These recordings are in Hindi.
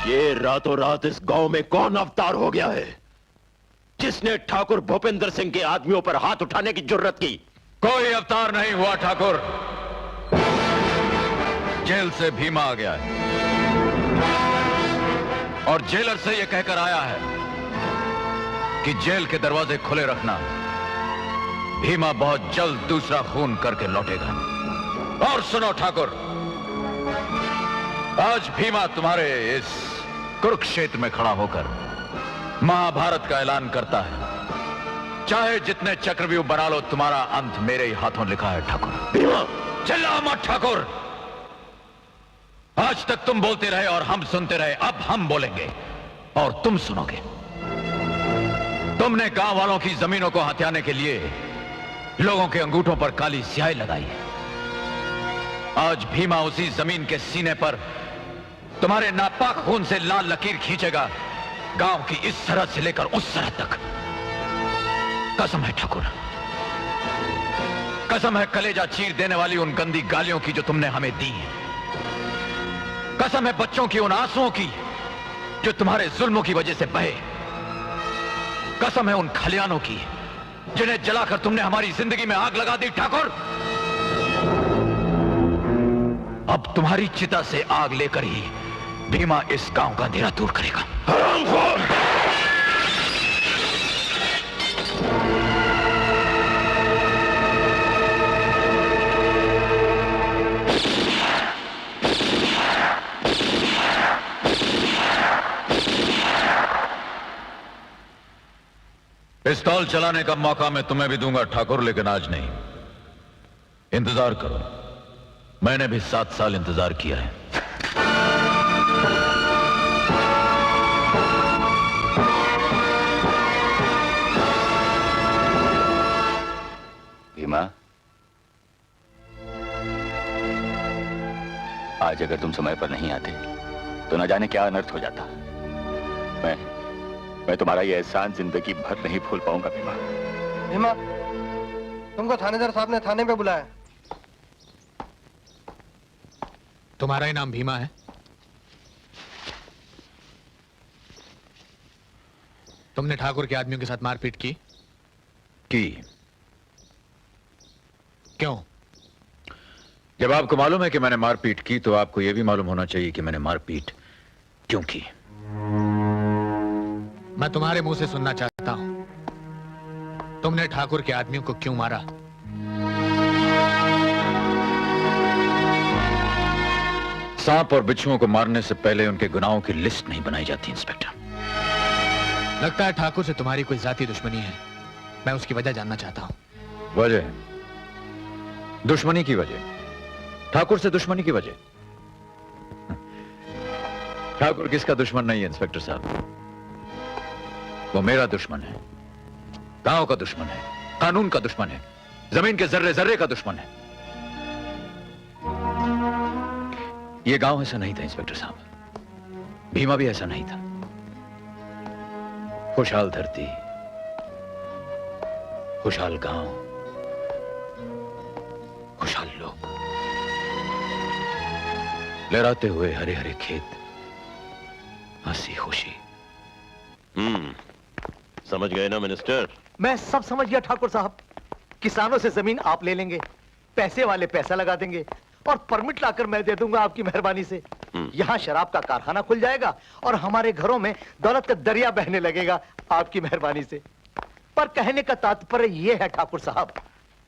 ये रातों रात इस गांव में कौन अवतार हो गया है जिसने ठाकुर भूपेंद्र सिंह के आदमियों पर हाथ उठाने की जुर्रत की? कोई अवतार नहीं हुआ ठाकुर। जेल से भीमा आ गया है और जेलर से यह कहकर आया है कि जेल के दरवाजे खुले रखना। भीमा बहुत जल्द दूसरा खून करके लौटेगा। और सुनो ठाकुर, आज भीमा तुम्हारे इस कुरुक्षेत्र में खड़ा होकर महाभारत का ऐलान करता है। चाहे जितने चक्रव्यूह बना लो, तुम्हारा अंत मेरे ही हाथों लिखा है ठाकुर। भीमा! चिल्ला मत ठाकुर। आज तक तुम बोलते रहे और हम सुनते रहे, अब हम बोलेंगे और तुम सुनोगे। तुमने गांव वालों की जमीनों को हथियाने के लिए लोगों के अंगूठों पर काली स्याही लगाई है। आज भीमा उसी जमीन के सीने पर तुम्हारे नापाक खून से लाल लकीर खींचेगा, गांव की इस सरहद से लेकर उस सरहद तक। कसम है ठाकुर, कसम है कलेजा चीर देने वाली उन गंदी गालियों की जो तुमने हमें दी है। कसम है बच्चों की उन आंसुओं की जो तुम्हारे जुल्मों की वजह से बहे। कसम है उन खलियानों की जिन्हें जलाकर तुमने हमारी जिंदगी में आग लगा दी। ठाकुर, अब तुम्हारी चिता से आग लेकर ही भीमा इस गांव का अंधेरा दूर करेगा। पिस्तौल चलाने का मौका मैं तुम्हें भी दूंगा ठाकुर, लेकिन आज नहीं। इंतजार करो, मैंने भी 7 साल इंतजार किया है। भीमा, आज अगर तुम समय पर नहीं आते तो न जाने क्या अनर्थ हो जाता। मैं तुम्हारा ये एहसान जिंदगी भर नहीं भूल पाऊंगा भीमा। भीमा, तुमको थानेदार साहब ने थाने पे बुलाया। तुम्हारा ही नाम भीमा है? तुमने ठाकुर के आदमियों के साथ मारपीट की? क्यों? जब आपको मालूम है कि मैंने मारपीट की तो आपको यह भी मालूम होना चाहिए कि मैंने मारपीट क्यों की। मैं तुम्हारे मुंह से सुनना चाहता हूं, तुमने ठाकुर के आदमियों को क्यों मारा? सांप और बिच्छुओं को मारने से पहले उनके गुनाहों की लिस्ट नहीं बनाई जाती इंस्पेक्टर। लगता है ठाकुर से तुम्हारी कोई जाती दुश्मनी है। मैं उसकी वजह जानना चाहता हूं। वजह? दुश्मनी की वजह? ठाकुर से दुश्मनी की वजह? ठाकुर किसका दुश्मन नहीं है इंस्पेक्टर साहब। वो मेरा दुश्मन है, गांव का दुश्मन है, कानून का दुश्मन है, जमीन के जर्रे जर्रे का दुश्मन है। ये गांव ऐसा नहीं था इंस्पेक्टर साहब, भीमा भी ऐसा नहीं था। खुशहाल धरती, खुशहाल गांव, खुशहाल लोग, लहराते हुए हरे हरे खेत, हंसी खुशी। समझ गए ना मिनिस्टर? मैं सब समझ गया ठाकुर साहब। किसानों से जमीन आप ले लेंगे, पैसे वाले पैसा लगा देंगे और परमिट लाकर मैं दे दूंगा आपकी मेहरबानी से। यहाँ शराब का कारखाना खुल जाएगा और हमारे घरों में दौलत का दरिया बहने लगेगा आपकी मेहरबानी से। पर कहने का तात्पर्य यह है ठाकुर साहब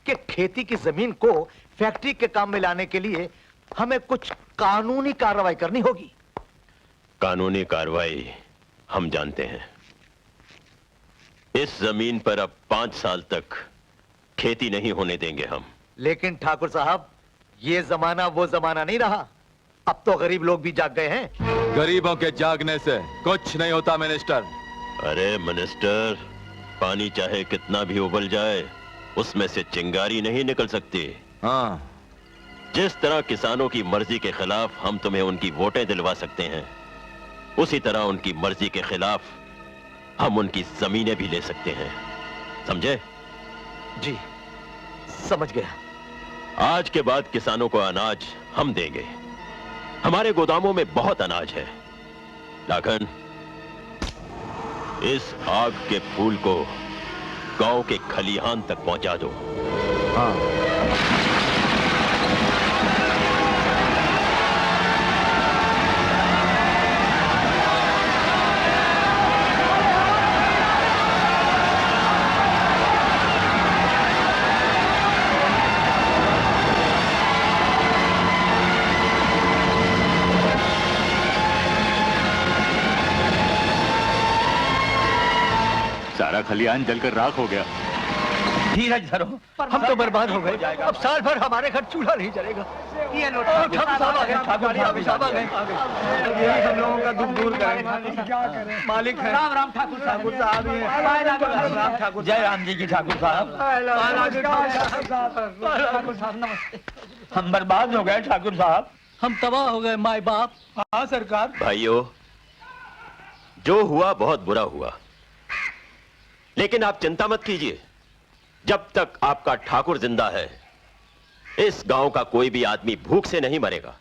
कि खेती की जमीन को फैक्ट्री के काम में लाने के लिए हमें कुछ कानूनी कार्रवाई करनी होगी। कानूनी कार्रवाई हम जानते हैं। इस जमीन पर अब 5 साल तक खेती नहीं होने देंगे हम। लेकिन ठाकुर साहब, ये जमाना वो जमाना नहीं रहा। अब तो गरीब लोग भी जाग गए हैं। गरीबों के जागने से कुछ नहीं होता मिनिस्टर। अरे मिनिस्टर, पानी चाहे कितना भी उबल जाए उसमें से चिंगारी नहीं निकल सकती। हाँ। जिस तरह किसानों की मर्जी के खिलाफ हम तुम्हें उनकी वोटें दिलवा सकते हैं, उसी तरह उनकी मर्जी के खिलाफ हम उनकी जमीनें भी ले सकते हैं। समझे? जी समझ गया। आज के बाद किसानों को अनाज हम देंगे। हमारे गोदामों में बहुत अनाज है, लाखन, इस आग के फूल को गांव के खलिहान तक पहुंचा दो। सारा खलिहान जलकर राख हो गया। धीरज धरो, हम तो बर्बाद हो गए। अब साल भर हमारे घर चूल्हा नहीं जलेगा। ये लो ठाकुर साहब आ गए, ठाकुर साहब आ गए। हम लोगों का दुख दूर करें। मालिक है राम राम ठाकुर साहब ही हैं। जय राम जी की ठाकुर साहब। ठाकुर साहब नमस्ते। हम बर्बाद हो गए ठाकुर साहब, हम तबाह हो गए माई बाप। हाँ सरकार। भाइयों, जो हुआ बहुत बुरा हुआ, लेकिन आप चिंता मत कीजिए। जब तक आपका ठाकुर जिंदा है, इस गांव का कोई भी आदमी भूख से नहीं मरेगा।